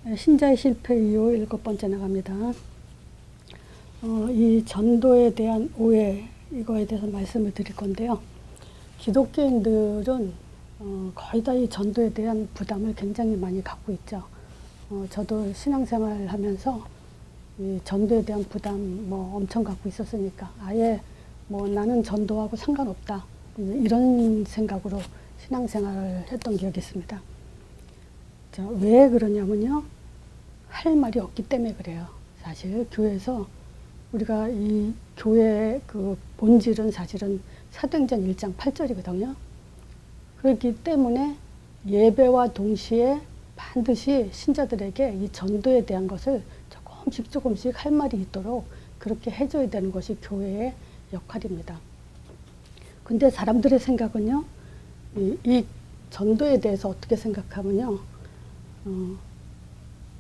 신자의 실패 이후 7번째 나갑니다. 이 전도에 대한 오해, 이거에 대해서 말씀을 드릴 건데요. 기독교인들은 거의 다 이 전도에 대한 부담을 굉장히 많이 갖고 있죠. 저도 신앙생활 하면서 이 전도에 대한 부담 엄청 갖고 있었으니까 아예 나는 전도하고 상관없다, 이런 생각으로 신앙생활을 했던 기억이 있습니다. 자, 왜 그러냐면요, 할 말이 없기 때문에 그래요. 사실 교회에서 우리가 이 교회의 그 본질은 사실은 사도행전 1장 8절이거든요. 그렇기 때문에 예배와 동시에 반드시 신자들에게 이 전도에 대한 것을 조금씩 할 말이 있도록 그렇게 해줘야 되는 것이 교회의 역할입니다. 근데 사람들의 생각은요, 이 전도에 대해서 어떻게 생각하면요,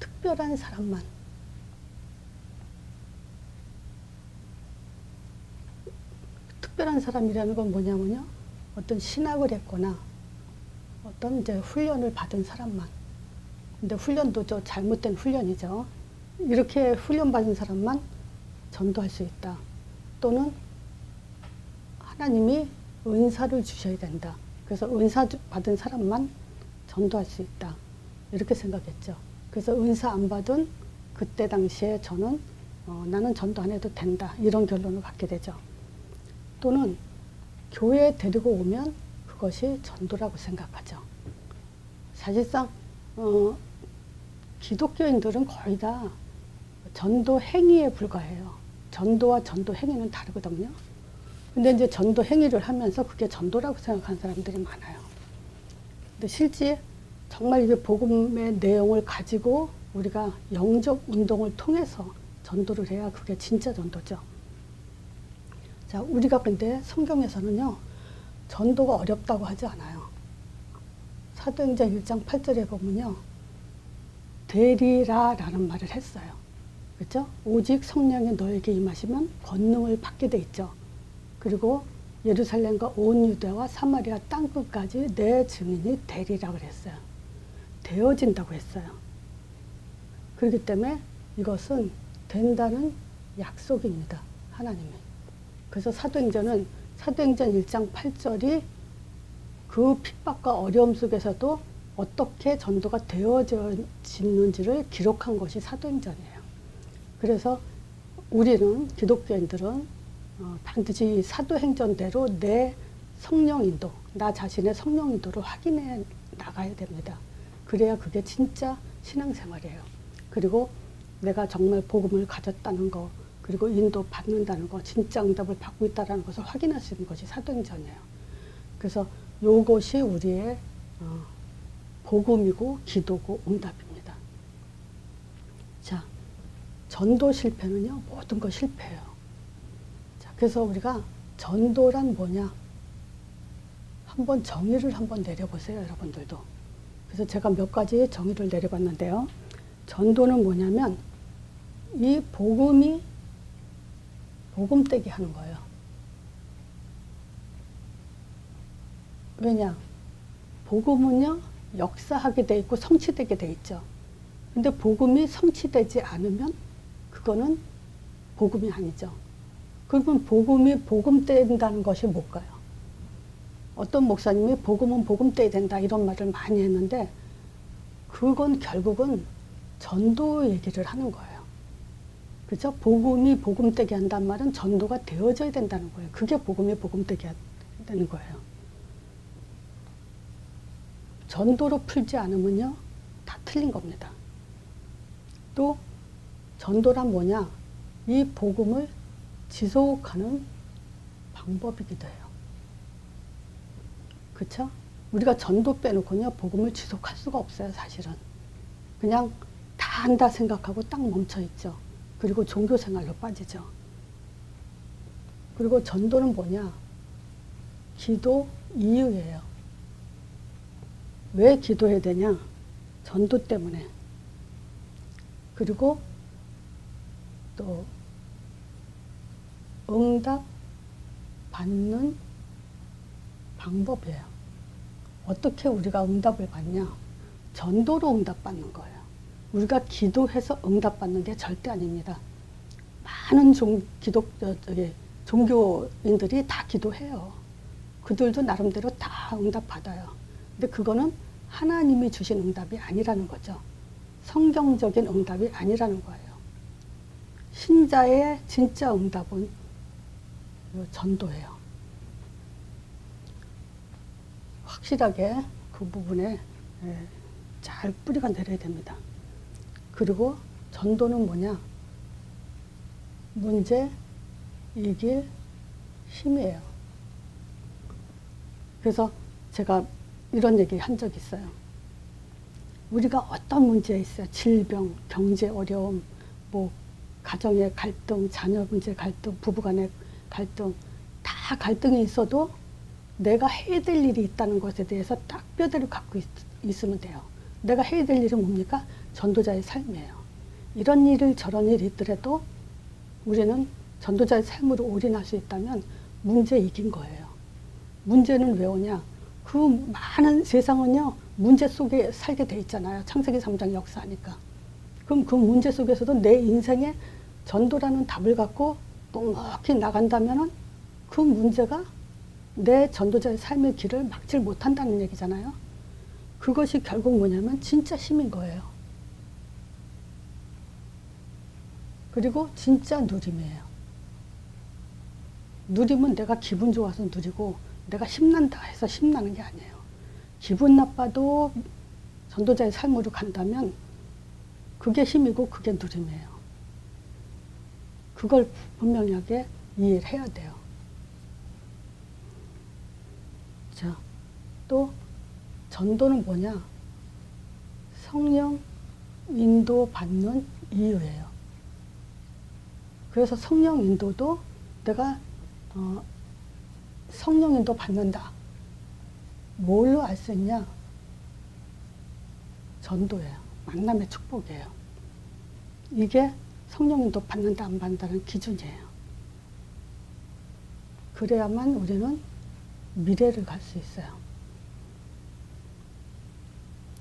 특별한 사람만, 특별한 사람이라는 건 뭐냐면요, 어떤 신학을 했거나 어떤 이제 훈련을 받은 사람만, 근데 훈련도 저 잘못된 훈련이죠. 이렇게 훈련받은 사람만 전도할 수 있다. 또는 하나님이 은사를 주셔야 된다. 그래서 은사 받은 사람만 전도할 수 있다. 이렇게 생각했죠. 그래서 은사 안 받은 그때 당시에 저는 나는 전도 안 해도 된다, 이런 결론을 갖게 되죠. 또는 교회에 데리고 오면 그것이 전도라고 생각하죠. 사실상 기독교인들은 거의 다 전도 행위에 불과해요. 전도와 전도 행위는 다르거든요. 근데 이제 전도 행위를 하면서 그게 전도라고 생각하는 사람들이 많아요. 근데 실제 정말 이게 복음의 내용을 가지고 우리가 영적 운동을 통해서 전도를 해야 그게 진짜 전도죠. 자, 우리가 근데 성경에서는요, 전도가 어렵다고 하지 않아요. 사도행전 1장 8절에 보면요, 되리라라는 말을 했어요. 그렇죠? 오직 성령이 너에게 임하시면 권능을 받게 돼 있죠. 그리고 예루살렘과 온 유대와 사마리아 땅끝까지 내 증인이 되리라 그랬어요. 되어진다고 했어요. 그렇기 때문에 이것은 된다는 약속입니다, 하나님의. 그래서 사도행전 1장 8절이 그 핍박과 어려움 속에서도 어떻게 전도가 되어지는지를 기록한 것이 사도행전이에요. 그래서 우리는, 기독교인들은 반드시 사도행전대로 내 성령인도, 나 자신의 성령인도를 확인해 나가야 됩니다. 그래야 그게 진짜 신앙생활이에요. 그리고 내가 정말 복음을 가졌다는 거, 그리고 인도 받는다는 거, 진짜 응답을 받고 있다는 것을 확인할 수 있는 것이 사도행전이에요. 그래서 이것이 우리의 복음이고 기도고 응답입니다. 자, 전도 실패는요, 모든 거 실패예요. 자, 그래서 우리가 전도란 뭐냐, 한번 정의를 한번 내려보세요, 여러분들도. 그래서 제가 몇 가지 정의를 내려봤는데요. 전도는 뭐냐면 이 복음이 복음되게 하는 거예요. 왜냐? 복음은요, 역사하게 돼 있고 성취되게 돼 있죠. 근데 복음이 성취되지 않으면 그거는 복음이 아니죠. 그러면 복음이 복음된다는 것이 뭘까요? 어떤 목사님이 복음은 복음돼야 된다, 이런 말을 많이 했는데 그건 결국은 전도 얘기를 하는 거예요. 그렇죠? 복음이 복음되게 한다는 말은 전도가 되어져야 된다는 거예요. 그게 복음이 복음되게 되는 거예요. 전도로 풀지 않으면요, 다 틀린 겁니다. 또 전도란 뭐냐? 이 복음을 지속하는 방법이기도 해요. 그렇죠? 우리가 전도 빼놓고는요, 복음을 지속할 수가 없어요, 사실은. 그냥 다 한다 생각하고 딱 멈춰 있죠. 그리고 종교 생활로 빠지죠. 그리고 전도는 뭐냐? 기도 이유예요. 왜 기도해야 되냐? 전도 때문에. 그리고 또 응답 받는 방법이에요. 어떻게 우리가 응답을 받냐? 전도로 응답받는 거예요. 우리가 기도해서 응답받는 게 절대 아닙니다. 많은 종교인들이 다 기도해요. 그들도 나름대로 다 응답받아요. 근데 그거는 하나님이 주신 응답이 아니라는 거죠. 성경적인 응답이 아니라는 거예요. 신자의 진짜 응답은 전도예요. 확실하게 그 부분에 잘 뿌리가 내려야 됩니다. 그리고 전도는 뭐냐? 문제 이길 힘이에요. 그래서 제가 이런 얘기 한 적이 있어요. 우리가 어떤 문제에 있어요. 질병, 경제 어려움, 뭐 가정의 갈등, 자녀 문제 갈등, 부부간의 갈등, 다 갈등이 있어도 내가 해야 될 일이 있다는 것에 대해서 딱 뼈대를 갖고 있으면 돼요. 내가 해야 될 일은 뭡니까? 전도자의 삶이에요. 이런 일을 저런 일이 있더라도 우리는 전도자의 삶으로 올인할 수 있다면 문제 이긴 거예요. 문제는 왜 오냐? 그 많은 세상은요, 문제 속에 살게 돼 있잖아요. 창세기 3장 역사하니까. 그럼 그 문제 속에서도 내 인생에 전도라는 답을 갖고 묵묵히 나간다면은 그 문제가 내 전도자의 삶의 길을 막질 못한다는 얘기잖아요. 그것이 결국 뭐냐면 진짜 힘인 거예요. 그리고 진짜 누림이에요. 누림은 내가 기분 좋아서 누리고 내가 힘난다 해서 힘나는 게 아니에요. 기분 나빠도 전도자의 삶으로 간다면 그게 힘이고 그게 누림이에요. 그걸 분명하게 이해를 해야 돼요. 자, 또 전도는 뭐냐? 성령 인도받는 이유예요. 그래서 성령 인도도 내가 성령 인도 받는다. 뭘로 알 수 있냐? 전도예요. 만남의 축복이에요. 이게 성령 인도 받는다 안 받는다는 기준이에요. 그래야만 우리는 미래를 갈 수 있어요.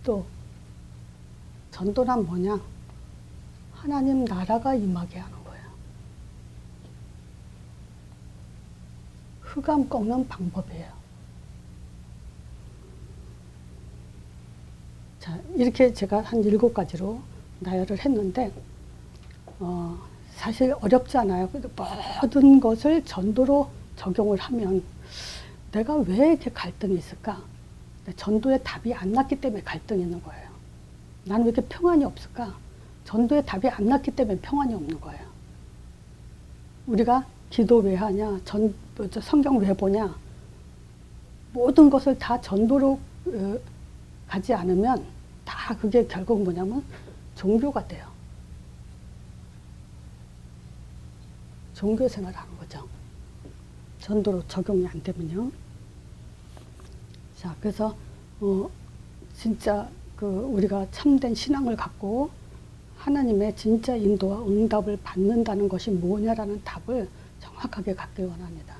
또 전도란 뭐냐? 하나님 나라가 임하게 하는 거예요. 흑암 꺾는 방법이에요. 자, 이렇게 제가 한 7가지로 나열을 했는데 사실 어렵지 않아요. 모든 것을 전도로 적용을 하면 내가 왜 이렇게 갈등이 있을까? 전도의 답이 안 났기 때문에 갈등이 있는 거예요. 나는 왜 이렇게 평안이 없을까? 전도의 답이 안 났기 때문에 평안이 없는 거예요. 우리가 기도 왜 하냐? 성경 왜 보냐? 모든 것을 다 전도로 가지 않으면 다 그게 결국 뭐냐면 종교가 돼요. 종교 생활을 하는 거죠. 전도로 적용이 안 되면요. 자, 그래서 진짜 우리가 참된 신앙을 갖고 하나님의 진짜 인도와 응답을 받는다는 것이 뭐냐라는 답을 정확하게 갖기 원합니다.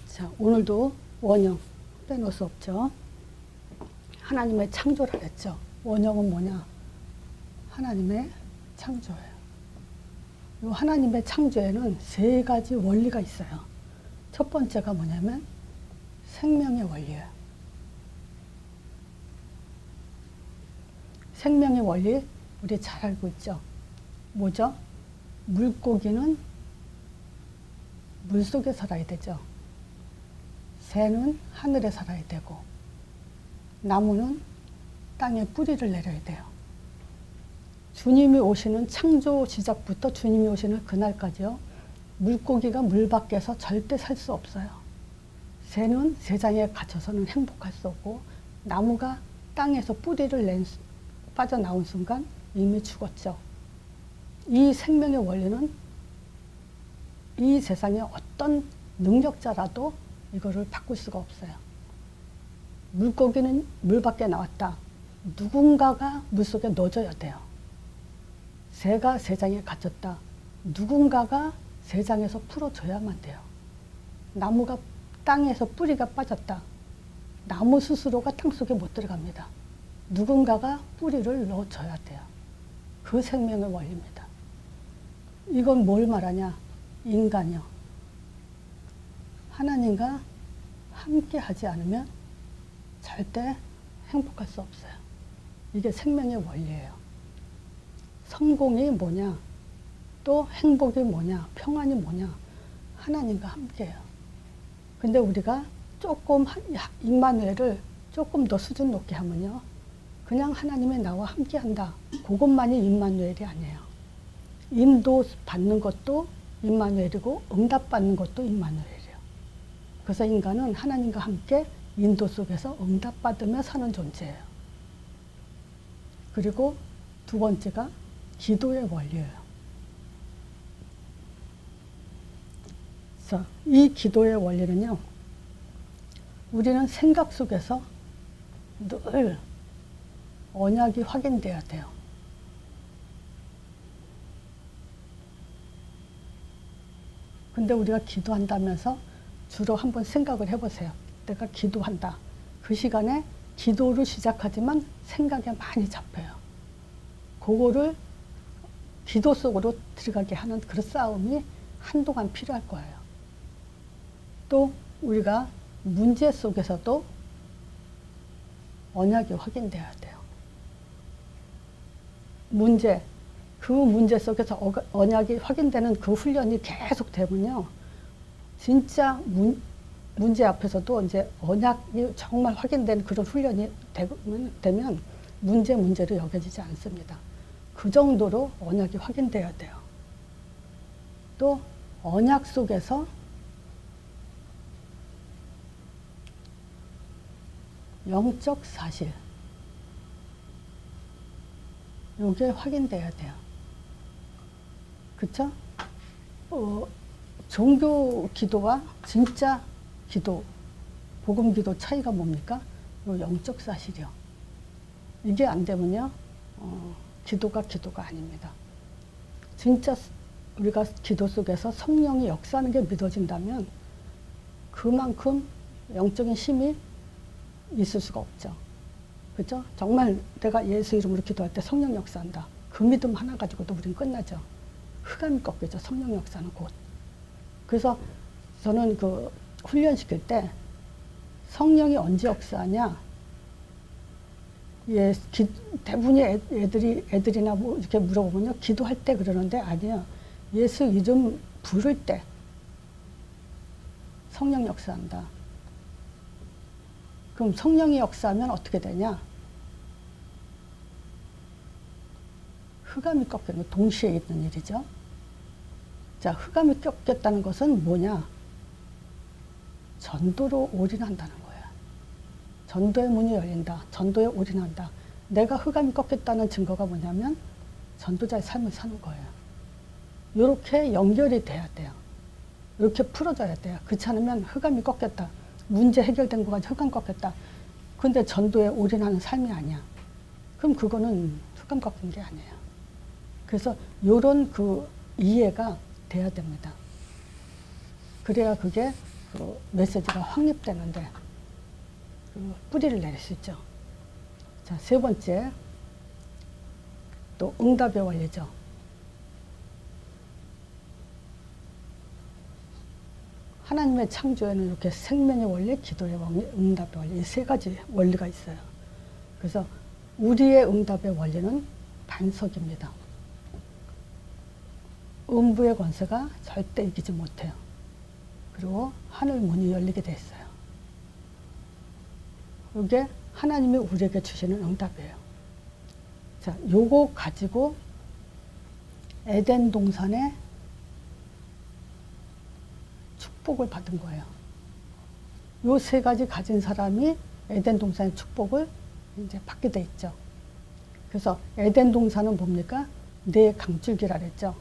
자, 오늘도 원형 빼놓을 수 없죠. 하나님의 창조를 했죠. 원형은 뭐냐? 하나님의 창조예요. 이 하나님의 창조에는 3가지 원리가 있어요. 첫 번째가 뭐냐면 생명의 원리예요. 생명의 원리 우리 잘 알고 있죠. 뭐죠? 물고기는 물속에 살아야 되죠. 새는 하늘에 살아야 되고 나무는 땅에 뿌리를 내려야 돼요. 주님이 오시는 창조 시작부터 주님이 오시는 그날까지요. 물고기가 물 밖에서 절대 살 수 없어요. 새는 새장에 갇혀서는 행복할 수 없고 나무가 땅에서 뿌리를 빠져나온 순간 이미 죽었죠. 이 생명의 원리는 이 세상에 어떤 능력자라도 이거를 바꿀 수가 없어요. 물고기는 물 밖에 나왔다. 누군가가 물속에 넣어줘야 돼요. 새가 새장에 갇혔다. 누군가가 새장에서 풀어줘야만 돼요. 나무가 땅에서 뿌리가 빠졌다. 나무 스스로가 땅속에 못 들어갑니다. 누군가가 뿌리를 넣어줘야 돼요. 그 생명의 원리입니다. 이건 뭘 말하냐? 인간이요. 하나님과 함께 하지 않으면 절대 행복할 수 없어요. 이게 생명의 원리예요. 성공이 뭐냐? 또 행복이 뭐냐? 평안이 뭐냐? 하나님과 함께해요. 근데 우리가 조금 임마누엘을 조금 더 수준 높게 하면요. 그냥 하나님이 나와 함께한다. 그것만이 임마누엘이 아니에요. 인도 받는 것도 임마누엘이고 응답 받는 것도 임마누엘이에요. 그래서 인간은 하나님과 함께 인도 속에서 응답 받으며 사는 존재예요. 그리고 두 번째가 기도의 원리예요. 그래서 이 기도의 원리는요. 우리는 생각 속에서 늘 언약이 확인돼야 돼요. 근데 우리가 기도한다면서 주로 한번 생각을 해보세요. 내가 기도한다. 그 시간에 기도를 시작하지만 생각에 많이 잡혀요. 그거를 기도 속으로 들어가게 하는 그런 싸움이 한동안 필요할 거예요. 또 우리가 문제 속에서도 언약이 확인돼야 돼요. 그 문제 속에서 언약이 확인되는 그 훈련이 계속 되면요. 진짜 문제 앞에서도 이제 언약이 정말 확인된 그런 훈련이 되면 문제로 여겨지지 않습니다. 그 정도로 언약이 확인돼야 돼요. 또 언약 속에서 영적 사실, 이게 확인돼야 돼요. 그쵸? 종교 기도와 진짜 기도, 복음 기도 차이가 뭡니까? 요 영적 사실이요. 이게 안 되면요, 기도가 아닙니다. 진짜 우리가 기도 속에서 성령이 역사하는 게 믿어진다면 그만큼 영적인 힘이 있을 수가 없죠. 그렇죠? 정말 내가 예수 이름으로 기도할 때 성령 역사한다. 그 믿음 하나 가지고도 우리는 끝나죠. 흑암이 꺾이죠. 성령 역사는 곧. 그래서 저는 그 훈련시킬 때 성령이 언제 역사하냐? 예, 대부분의 애들이나 뭐 이렇게 물어보면요. 기도할 때 그러는데 아니요. 예수 이름 부를 때 성령 역사한다. 그럼 성령이 역사하면 어떻게 되냐? 흑암이 꺾이는 거 동시에 있는 일이죠. 자, 흑암이 꺾였다는 것은 뭐냐? 전도로 올인한다는 거예요. 전도의 문이 열린다. 전도에 올인한다. 내가 흑암이 꺾였다는 증거가 뭐냐면 전도자의 삶을 사는 거예요. 이렇게 연결이 돼야 돼요. 이렇게 풀어져야 돼요. 그렇지 않으면 흑암이 꺾였다. 문제 해결된 거 가지고 흑암 꺾였다. 근데 전도에 올인하는 삶이 아니야. 그럼 그거는 흑암 꺾인 게 아니에요. 그래서 요런 그 이해가 돼야 됩니다. 그래야 그게 그 메시지가 확립되는데 그 뿌리를 내릴 수 있죠. 자, 세 번째 또 응답의 원리죠. 하나님의 창조에는 이렇게 생명의 원리, 기도의 원리, 응답의 원리, 이 세 가지 원리가 있어요. 그래서 우리의 응답의 원리는 반석입니다. 음부의 권세가 절대 이기지 못해요. 그리고 하늘 문이 열리게 돼 있어요. 이게 하나님이 우리에게 주시는 응답이에요. 자, 요거 가지고 에덴 동산에 축복을 받은 거예요. 요 세 가지 가진 사람이 에덴 동산의 축복을 이제 받게 돼 있죠. 그래서 에덴 동산은 뭡니까? 네 강줄기라 그랬죠.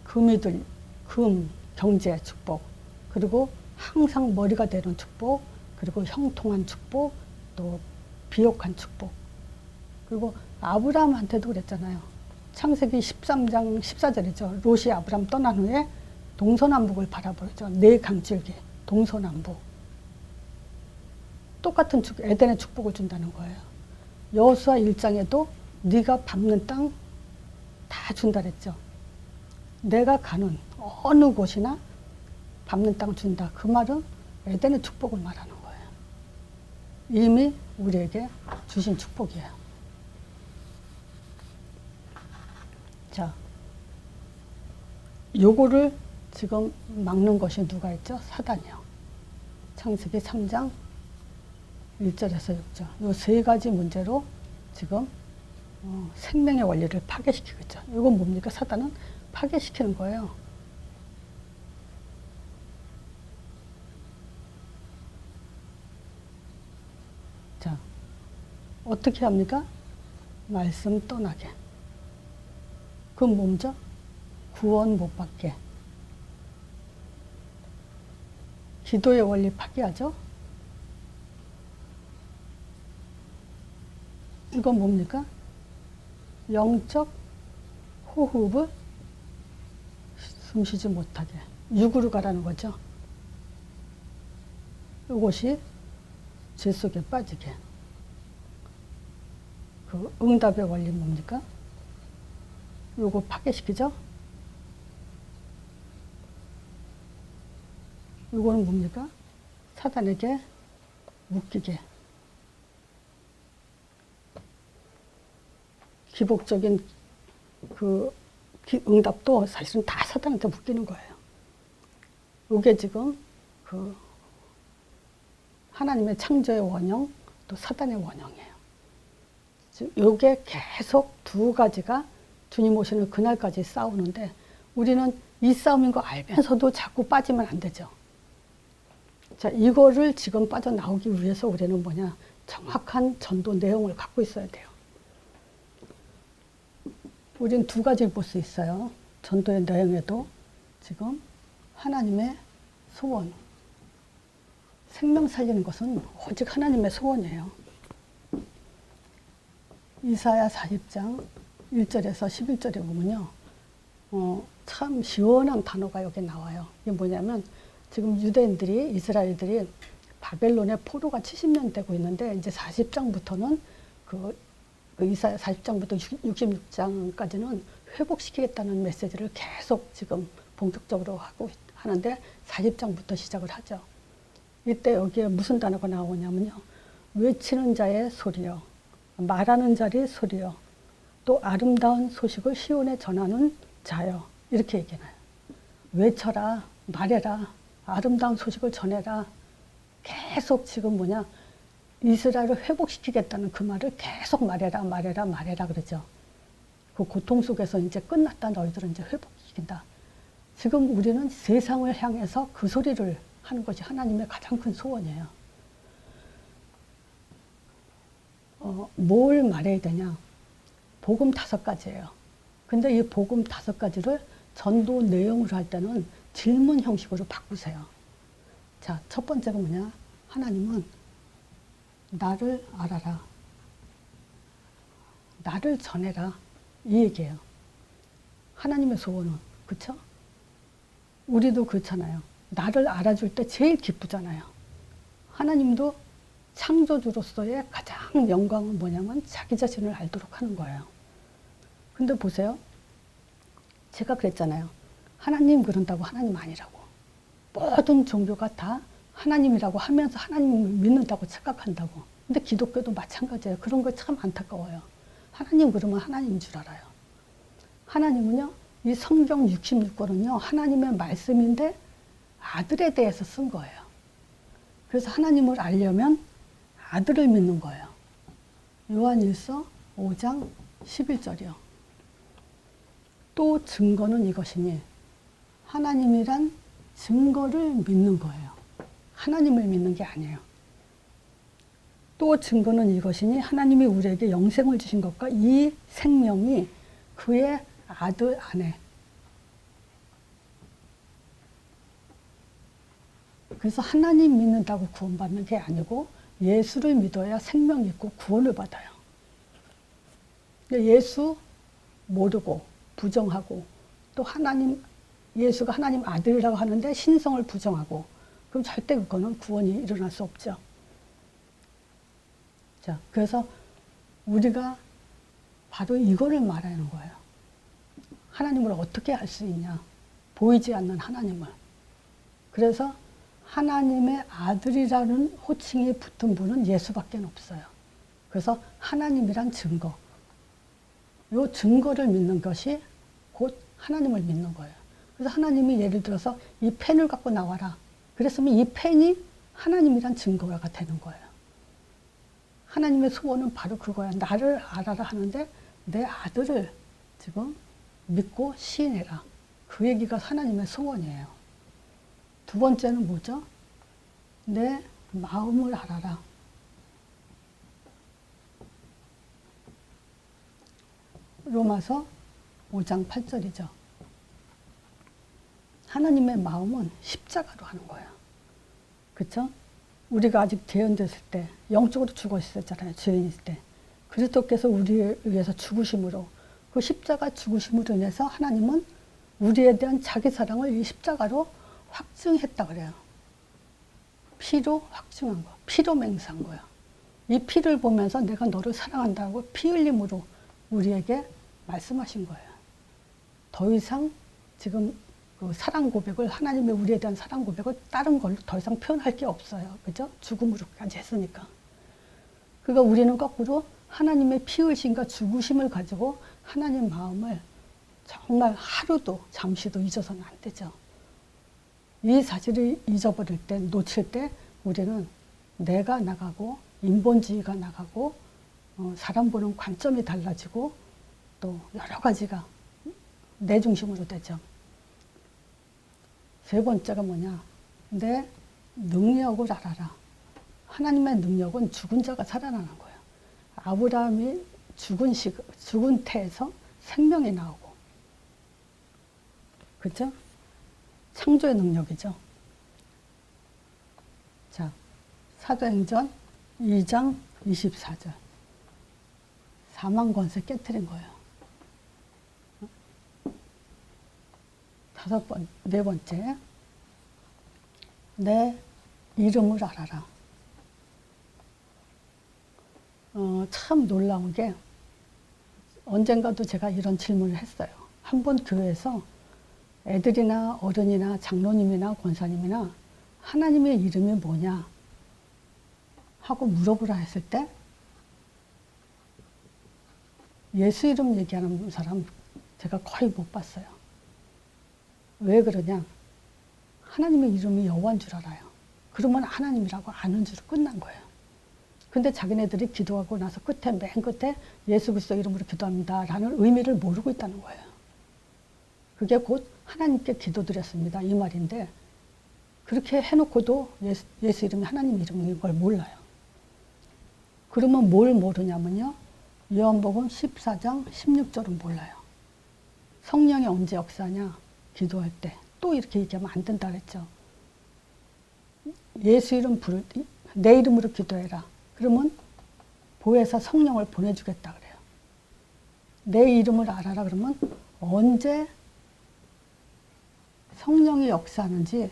금, 경제 축복, 그리고 항상 머리가 되는 축복, 그리고 형통한 축복, 또 비옥한 축복. 그리고 아브라함한테도 그랬잖아요. 창세기 13장 14절이죠. 롯이 아브라함 떠난 후에 동서남북을 바라보죠. 네 강줄기, 동서남북. 똑같은 에덴의 축복을 준다는 거예요. 여호수아 1장에도 네가 밟는 땅 다 준다 그랬죠. 내가 가는 어느 곳이나 밟는 땅을 준다. 그 말은 에덴의 축복을 말하는 거예요. 이미 우리에게 주신 축복이에요. 자, 요거를 지금 막는 것이 누가 있죠? 사단이요. 창세기 3장 1절에서 6절. 요 세 가지 문제로 지금 생명의 원리를 파괴시키고 있죠. 이건 뭡니까? 사단은 파괴시키는 거예요. 자, 어떻게 합니까? 말씀 떠나게. 그건 뭐죠? 구원 못 받게. 기도의 원리 파괴하죠? 이건 뭡니까? 영적 호흡을 숨쉬지 못하게 육으로 가라는 거죠. 이것이 죄 속에 빠지게. 그 응답의 원리는 뭡니까? 요거 파괴시키죠? 요거는 뭡니까? 사단에게 묶이게. 기복적인 그 응답도 사실은 다 사단한테 묶이는 거예요. 이게 지금 그 하나님의 창조의 원형, 또 사단의 원형이에요. 이게 계속 두 가지가 주님 오시는 그날까지 싸우는데 우리는 이 싸움인 거 알면서도 자꾸 빠지면 안 되죠. 자, 이거를 지금 빠져나오기 위해서 우리는 뭐냐? 정확한 전도 내용을 갖고 있어야 돼요. 우리는 두 가지를 볼 수 있어요. 전도의 내용에도 지금 하나님의 소원, 생명 살리는 것은 오직 하나님의 소원이에요. 이사야 40장 1절에서 11절에 보면요. 참 시원한 단어가 여기 나와요. 이게 뭐냐면 지금 유대인들이, 이스라엘들이 바벨론의 포로가 70년 되고 있는데 이제 40장부터는 그 이사야 40장부터 66장까지는 회복시키겠다는 메시지를 계속 지금 본격적으로 하는데 40장부터 시작을 하죠. 이때 여기에 무슨 단어가 나오냐면요. 외치는 자의 소리요. 말하는 자의 소리요. 또 아름다운 소식을 시온에 전하는 자요. 이렇게 얘기해요. 외쳐라, 말해라, 아름다운 소식을 전해라. 계속 지금 뭐냐. 이스라엘을 회복시키겠다는 그 말을 계속 말해라, 말해라, 말해라 그러죠. 그 고통 속에서 이제 끝났다. 너희들은 이제 회복시킨다. 지금 우리는 세상을 향해서 그 소리를 하는 것이 하나님의 가장 큰 소원이에요. 뭘 말해야 되냐? 복음 5가지예요. 근데 이 복음 5가지를 전도 내용으로 할 때는 질문 형식으로 바꾸세요. 자, 첫 번째가 뭐냐? 하나님은 나를 알아라. 나를 전해라. 이 얘기예요. 하나님의 소원은. 그쵸? 우리도 그렇잖아요. 나를 알아줄 때 제일 기쁘잖아요. 하나님도 창조주로서의 가장 영광은 뭐냐면 자기 자신을 알도록 하는 거예요. 근데 보세요. 제가 그랬잖아요. 하나님 그런다고 하나님 아니라고. 모든 종교가 다 하나님이라고 하면서 하나님을 믿는다고 착각한다고. 근데 기독교도 마찬가지예요. 그런 거 참 안타까워요. 하나님 그러면 하나님인 줄 알아요. 하나님은요. 이 성경 66권은요. 하나님의 말씀인데 아들에 대해서 쓴 거예요. 그래서 하나님을 알려면 아들을 믿는 거예요. 요한일서 5장 11절이요. 또 증거는 이것이니 하나님이란 증거를 믿는 거예요. 하나님을 믿는 게 아니에요. 또 증거는 이것이니 하나님이 우리에게 영생을 주신 것과 이 생명이 그의 아들 안에. 그래서 하나님 믿는다고 구원받는 게 아니고 예수를 믿어야 생명이 있고 구원을 받아요. 예수 모르고 부정하고 또 하나님, 예수가 하나님 아들이라고 하는데 신성을 부정하고 그럼 절대 그거는 구원이 일어날 수 없죠. 자, 그래서 우리가 바로 이거를 말하는 거예요. 하나님을 어떻게 알 수 있냐? 보이지 않는 하나님을. 그래서 하나님의 아들이라는 호칭이 붙은 분은 예수밖에 없어요. 그래서 하나님이란 증거. 이 증거를 믿는 것이 곧 하나님을 믿는 거예요. 그래서 하나님이 예를 들어서 이 펜을 갖고 나와라. 그랬으면 이 펜이 하나님이란 증거가 되는 거예요. 하나님의 소원은 바로 그거야. 나를 알아라 하는데 내 아들을 지금 믿고 시인해라. 그 얘기가 하나님의 소원이에요. 두 번째는 뭐죠? 내 마음을 알아라. 로마서 5장 8절이죠. 하나님의 마음은 십자가로 하는 거예요. 그렇죠? 우리가 아직 죄인됐을 때 영적으로 죽어 있었잖아요. 죄인일 때. 그리스도께서 우리를 위해서 죽으심으로 그 십자가 죽으심으로 인해서 하나님은 우리에 대한 자기 사랑을 이 십자가로 확증했다 그래요. 피로 확증한 거. 피로 맹세한 거야. 이 피를 보면서 내가 너를 사랑한다고 피 흘림으로 우리에게 말씀하신 거예요. 더 이상 지금 그 사랑 고백을 하나님의 우리에 대한 사랑 고백을 다른 걸로 더 이상 표현할 게 없어요. 그죠? 죽음으로까지 했으니까. 그러니까 우리는 거꾸로 하나님의 피 흘심과 죽으심을 가지고 하나님 마음을 정말 하루도 잠시도 잊어서는 안 되죠. 이 사실을 잊어버릴 때, 놓칠 때 우리는 내가 나가고 인본주의가 나가고 사람 보는 관점이 달라지고 또 여러 가지가 내 중심으로 되죠. 세 번째가 뭐냐? 내 능력을 알아라. 하나님의 능력은 죽은 자가 살아나는 거예요. 아브라함이 죽은 태에서 생명이 나오고, 그렇죠? 창조의 능력이죠. 자, 사도행전 2장 24절. 사망 권세 깨트린 거예요. 네 번째, 내 이름을 알아라. 참 놀라운 게 언젠가도 제가 이런 질문을 했어요. 한 번 교회에서 애들이나 어른이나 장로님이나 권사님이나 하나님의 이름이 뭐냐 하고 물어보라 했을 때 예수 이름 얘기하는 사람 제가 거의 못 봤어요. 왜 그러냐? 하나님의 이름이 여호와인 줄 알아요. 그러면 하나님이라고 아는 줄 끝난 거예요. 근데 자기네들이 기도하고 나서 맨 끝에 예수 그리스도 이름으로 기도합니다 라는 의미를 모르고 있다는 거예요. 그게 곧 하나님께 기도드렸습니다 이 말인데, 그렇게 해놓고도 예수 이름이 하나님 이름인 걸 몰라요. 그러면 뭘 모르냐면요, 요한복음 14장 16절은 몰라요. 성령이 언제 역사하냐? 기도할 때. 또 이렇게 얘기하면 안 된다 그랬죠. 예수 이름 내 이름으로 기도해라. 그러면 보혜사 성령을 보내주겠다 그래요. 내 이름을 알아라 그러면 언제 성령이 역사하는지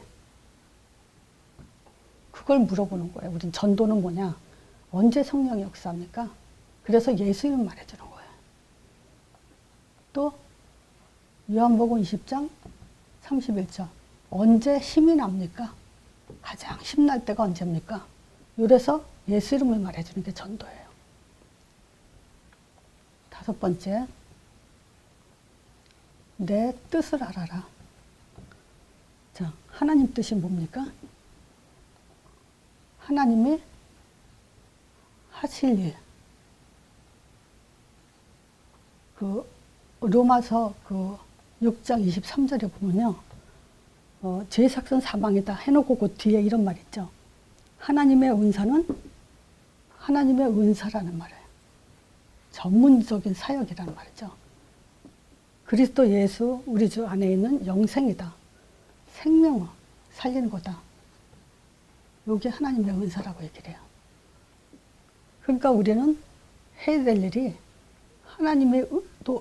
그걸 물어보는 거예요. 우린 전도는 뭐냐? 언제 성령이 역사합니까? 그래서 예수 이름 말해주는 거예요. 또 요한복음 20장 31절. 언제 힘이 납니까? 가장 힘날 때가 언제입니까? 이래서 예수 이름을 말해주는 게 전도예요. 다섯 번째, 내 뜻을 알아라. 자, 하나님 뜻이 뭡니까? 하나님이 하실 일. 로마서 6장 23절에 보면요. 죄의 삭은 사망이다 해놓고 그 뒤에 이런 말 있죠. 하나님의 은사는 하나님의 은사라는 말이에요. 전문적인 사역이라는 말이죠. 그리스도 예수 우리 주 안에 있는 영생이다. 생명을 살리는 거다. 이게 하나님의 은사라고 얘기를 해요. 그러니까 우리는 해야 될 일이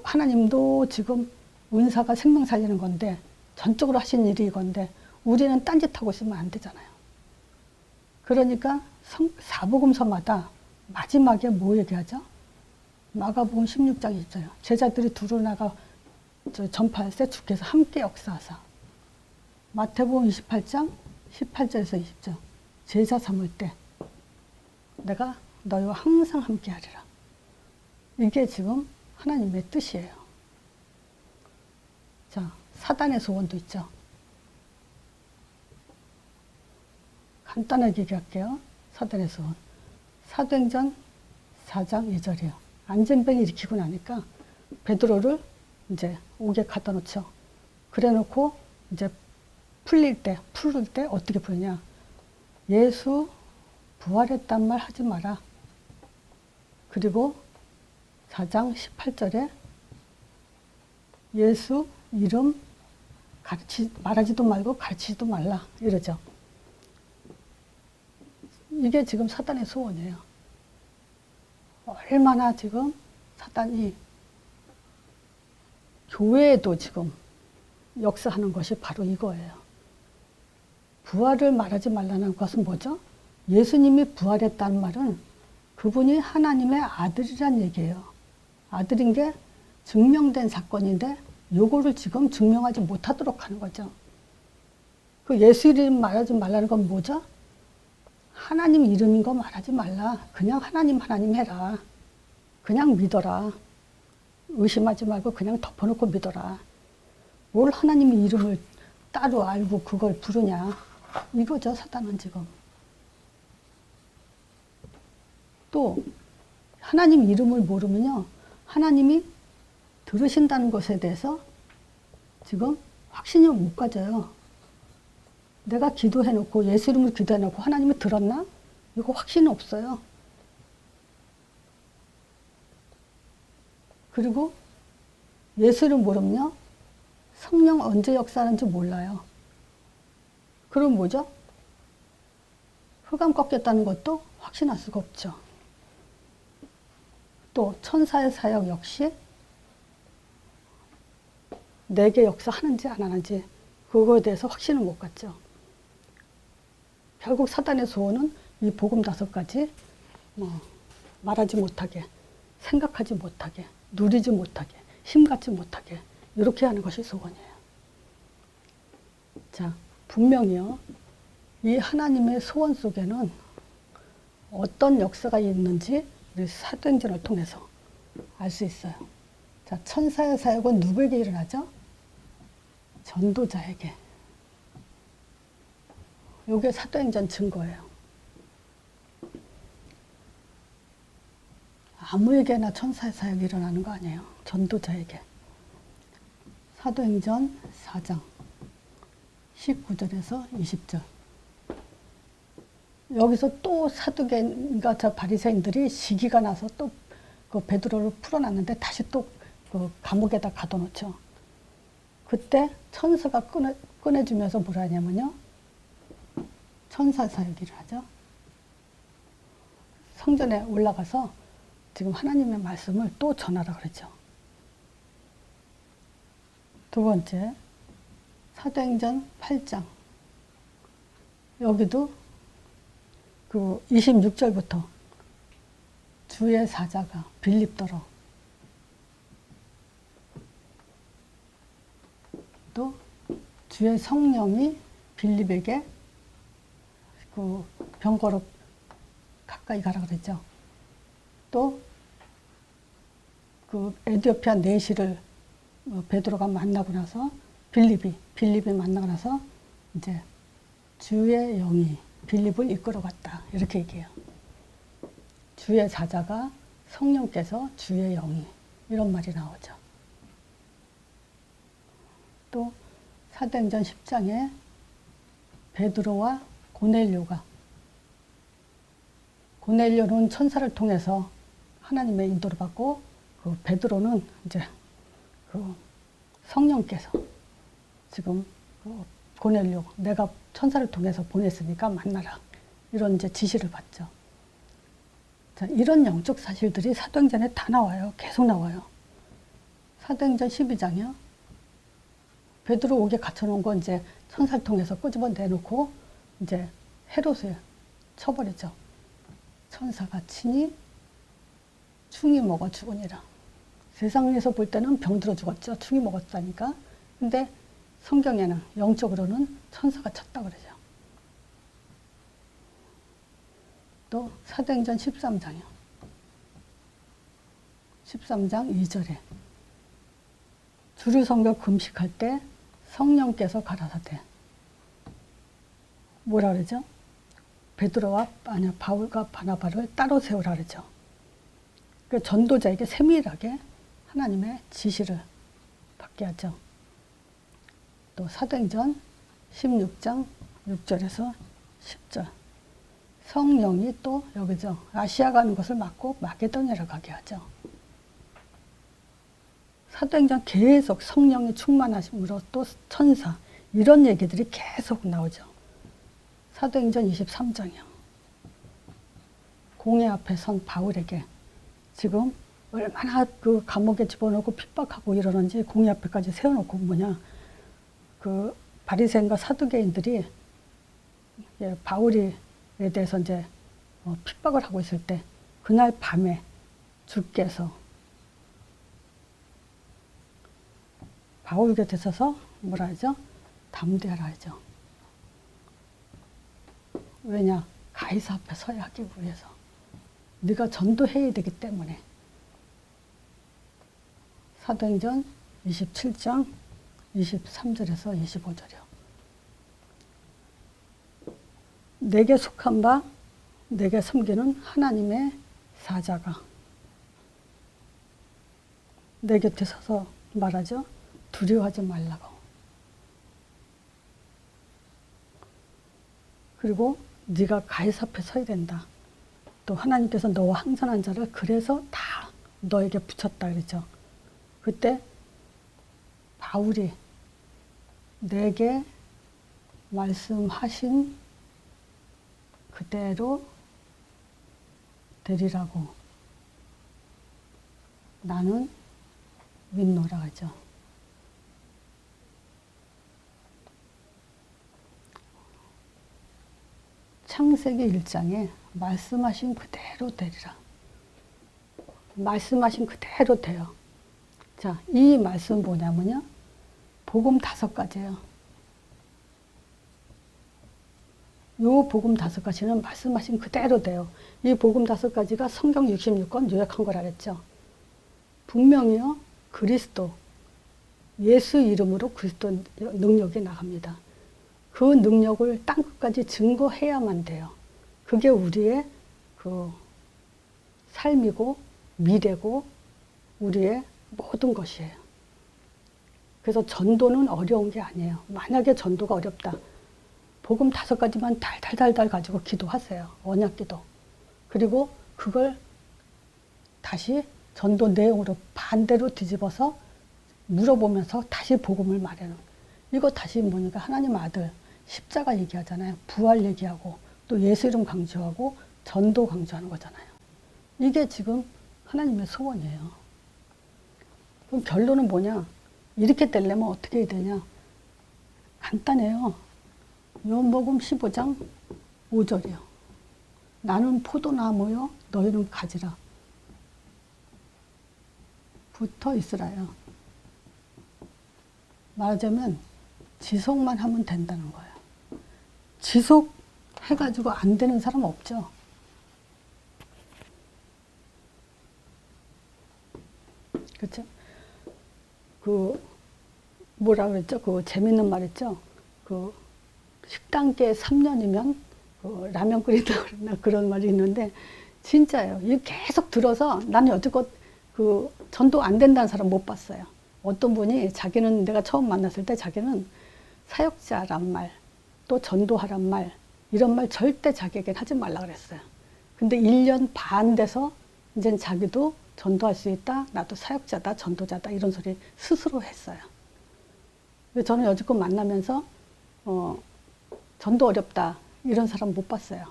하나님도 지금 은사가 생명 살리는 건데 전적으로 하신 일이 이건데 우리는 딴짓하고 있으면 안 되잖아요. 그러니까 사복음서마다 마지막에 뭐 얘기하죠? 마가복음 16장이 있어요. 제자들이 두루 나가 전파할 때 주께서 함께 역사하사. 마태복음 28장 18절에서 20절. 제자 삼을 때 내가 너희와 항상 함께 하리라. 이게 지금 하나님의 뜻이에요. 자, 사단의 소원도 있죠. 간단하게 얘기할게요. 사단의 소원. 사도행전 4장 2절이에요. 안전병이 일으키고 나니까 베드로를 이제 옥에 갖다 놓죠. 그래 놓고 이제 풀을 때 어떻게 풀냐. 예수 부활했단 말 하지 마라. 그리고 4장 18절에 예수 이름 말하지도 말고 가르치지도 말라. 이러죠. 이게 지금 사단의 소원이에요. 얼마나 지금 사단이 교회에도 지금 역사하는 것이 바로 이거예요. 부활을 말하지 말라는 것은 뭐죠? 예수님이 부활했다는 말은 그분이 하나님의 아들이란 얘기예요. 아들인 게 증명된 사건인데 요거를 지금 증명하지 못하도록 하는 거죠. 그 예수 이름 말하지 말라는 건 뭐죠? 하나님 이름인 거 말하지 말라. 그냥 하나님 해라. 그냥 믿어라. 의심하지 말고 그냥 덮어놓고 믿어라. 뭘 하나님의 이름을 따로 알고 그걸 부르냐. 이거죠, 사단은 지금. 또 하나님 이름을 모르면요. 하나님이 들으신다는 것에 대해서 지금 확신이 못 가져요. 내가 기도해놓고 예수 이름을 기도해놓고 하나님이 들었나? 이거 확신이 없어요. 그리고 예수를 모르면요. 성령 언제 역사하는지 몰라요. 그럼 뭐죠? 흑암 꺾였다는 것도 확신할 수가 없죠. 또 천사의 사역 역시 내게 역사하는지 안 하는지 그거에 대해서 확신을 못 갖죠. 결국 사단의 소원은 이 복음 5가지 말하지 못하게, 생각하지 못하게, 누리지 못하게, 힘갖지 못하게 이렇게 하는 것이 소원이에요. 자, 분명히요. 이 하나님의 소원 속에는 어떤 역사가 있는지 우리 사도행전을 통해서 알 수 있어요. 자, 천사의 사역은 누구에게 일어나죠? 전도자에게. 이게 사도행전 증거예요. 아무에게나 천사의 사역이 일어나는 거 아니에요. 전도자에게. 사도행전 4장 19절에서 20절. 여기서 또 사두개인가 저 바리새인들이 시기가 나서 또 그 베드로를 풀어놨는데 다시 또 그 감옥에다 가둬놓죠. 그때 천사가 꺼내주면서 뭐라 하냐면요. 천사 사역을 하죠. 성전에 올라가서 지금 하나님의 말씀을 또 전하라 그러죠. 두 번째, 사도행전 8장. 여기도 그 26절부터 주의 사자가 빌립더러 또 주의 성령이 빌립에게 그 병거로 가까이 가라 그랬죠. 또 그 에디오피아 내시를 베드로가 만나고 나서 빌립이 만나고 나서 이제 주의 영이 빌립을 이끌어갔다 이렇게 얘기해요. 주의 사자가 성령께서 주의 영이 이런 말이 나오죠. 또 사도행전 10장에 베드로와 고넬료는 천사를 통해서 하나님의 인도를 받고 그 베드로는 이제 그 성령께서 지금 그 고넬료 내가 천사를 통해서 보냈으니까 만나라 이런 이제 지시를 받죠. 자, 이런 영적 사실들이 사도행전에 다 나와요. 계속 나와요. 사도행전 12장이요. 베드로 옥에 갇혀놓은 거 이제 천사를 통해서 꼬집어 내놓고 이제 헤롯을 쳐버리죠. 천사가 친히 충이 먹어 죽으니라. 세상에서 볼 때는 병들어 죽었죠. 충이 먹었다니까. 근데 성경에는 영적으로는 천사가 쳤다 그러죠. 또 사도행전 13장이요. 13장 2절에 주를 섬겨 금식할 때 성령께서 가라사대 뭐라 그러죠? 베드로와 바울과 바나바를 따로 세우라 그러죠. 그 전도자에게 세밀하게 하나님의 지시를 받게 하죠. 또 사도행전 16장 6절에서 10절 성령이 또 여기죠. 아시아 가는 것을 막고 마게도냐로 가게 하죠. 사도행전 계속 성령이 충만하심으로 또 천사 이런 얘기들이 계속 나오죠. 사도행전 23장이요. 공회 앞에 선 바울에게 지금 얼마나 그 감옥에 집어넣고 핍박하고 이러는지 공회 앞에까지 세워놓고 뭐냐 그 바리새인과 사두개인들이 바울에 대해서 이제 핍박을 하고 있을 때 그날 밤에 주께서 바울 곁에 서서 뭐라 하죠? 담대하라 하죠. 왜냐? 가이사 앞에 서야 하기 위해서. 네가 전도해야 되기 때문에. 사도행전 27장 23절에서 25절이요. 내게 속한 바 내게 섬기는 하나님의 사자가 내 곁에 서서 말하죠. 두려워하지 말라고. 그리고 네가 가이사 앞에 서야 된다. 또 하나님께서 너와 항산한 자를 그래서 다 너에게 붙였다 그랬죠. 그때 바울이 내게 말씀하신 그대로 되리라고 나는 믿노라 하죠. 창세기 1장에 말씀하신 그대로 되리라. 말씀하신 그대로 돼요. 자, 이 말씀 뭐냐면요. 복음 5가지예요. 요 복음 5가지는 말씀하신 그대로 돼요. 이 복음 5가지가 성경 66권 요약한 거라 그랬죠. 분명히요. 그리스도, 예수 이름으로 그리스도 능력이 나갑니다. 그 능력을 땅끝까지 증거해야만 돼요. 그게 우리의 그 삶이고 미래고 우리의 모든 것이에요. 그래서 전도는 어려운 게 아니에요. 만약에 전도가 어렵다. 복음 5가지만 달달달달 가지고 기도하세요. 언약 기도. 그리고 그걸 다시 전도 내용으로 반대로 뒤집어서 물어보면서 다시 복음을 말하는. 이거 다시 뭐니까 하나님 아들 십자가 얘기하잖아요. 부활 얘기하고 또 예수 이름 강조하고 전도 강조하는 거잖아요. 이게 지금 하나님의 소원이에요. 그럼 결론은 뭐냐? 이렇게 되려면 어떻게 해야 되냐? 간단해요. 요한복음 15장 5절이요. 나는 포도나무요 너희는 가지라. 붙어 있으라요. 말하자면 지속만 하면 된다는 거예요. 지속해가지고 안 되는 사람 없죠. 그렇죠? 그 뭐라 그랬죠? 그 재밌는 말 있죠? 그 식당계 3년이면 그 라면 끓인다 그랬나 그런 말이 있는데 진짜예요. 이거 계속 들어서 나는 여태껏 그 전도 안 된다는 사람 못 봤어요. 어떤 분이 자기는 내가 처음 만났을 때 자기는 사역자란 말, 또 전도하란 말 이런 말 절대 자기에겐 하지 말라 그랬어요. 근데 1년 반 돼서 이제 자기도 전도할 수 있다. 나도 사역자다, 전도자다 이런 소리 스스로 했어요. 저는 여지껏 만나면서 전도 어렵다 이런 사람 못 봤어요.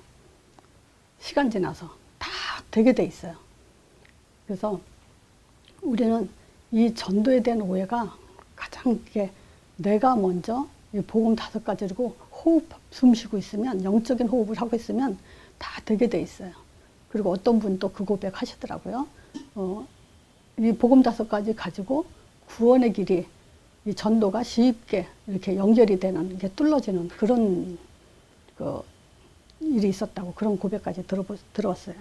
시간 지나서 다 되게 돼 있어요. 그래서 우리는 이 전도에 대한 오해가 가장 이게 내가 먼저 이 복음 5가지고 호흡, 숨 쉬고 있으면 영적인 호흡을 하고 있으면 다 되게 돼 있어요. 그리고 어떤 분도 그 고백 하시더라고요. 이 복음 5가지 가지고 구원의 길이 이 전도가 쉽게 이렇게 연결이 되는, 이게 뚫어지는 그런 그 일이 있었다고, 그런 고백까지 들어왔어요.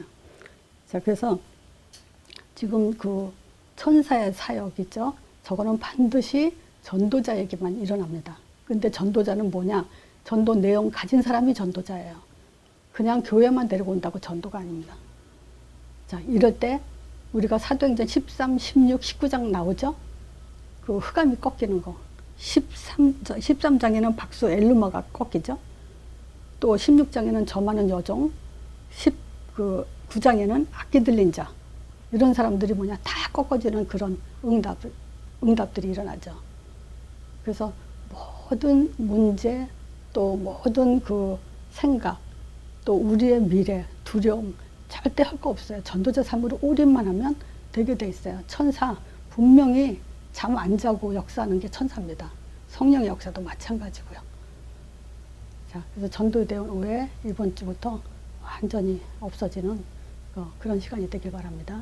자, 그래서 지금 그 천사의 사역 있죠? 저거는 반드시 전도자에게만 일어납니다. 근데 전도자는 뭐냐? 전도 내용 가진 사람이 전도자예요. 그냥 교회만 데리고 온다고 전도가 아닙니다. 자, 이럴 때 우리가 사도행전 13, 16, 19장 나오죠? 그 흑암이 꺾이는 거. 13장에는 박수 엘루마가 꺾이죠? 또 16장에는 점하는 여종, 19장에는 악기 들린 자. 이런 사람들이 뭐냐? 다 꺾어지는 그런 응답들이 일어나죠. 그래서 모든 문제, 또 모든 그 생각, 또 우리의 미래, 두려움, 절대 할 거 없어요. 전도자 삶으로 올인만 하면 되게 돼 있어요. 천사, 분명히 잠 안 자고 역사하는 게 천사입니다. 성령의 역사도 마찬가지고요. 자, 그래서 전도에 대한 오해 이번 주부터 완전히 없어지는 그런 시간이 되길 바랍니다.